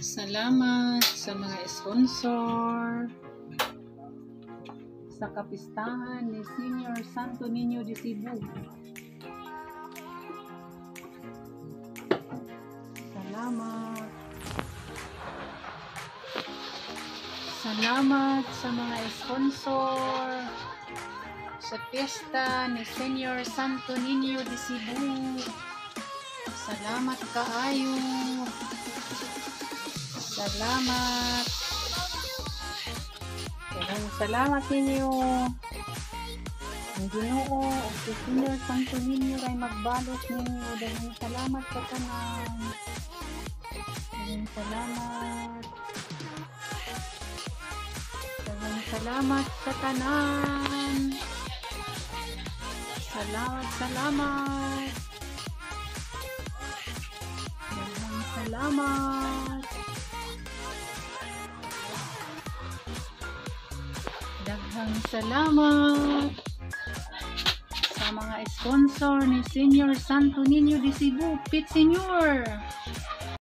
Salamat sa mga sponsor sa kapistahan ni Senior Santo Niño de Cebu. Salamat. Salamat sa mga sponsor sa piyesta ni Senior Santo Niño de Cebu. Salamat kaayo. Salamat. Salamat ninyo. Ang Ginoo o si Senior Santo Niño ay magbalos ninyo. Daghang salamat sa tanan. Daghang salamat. Daghang salamat sa tanan. Salamat. Salamat. Daghang salamat sa mga sponsor ni Senior Santo Niño de Cebu. Pit Senior!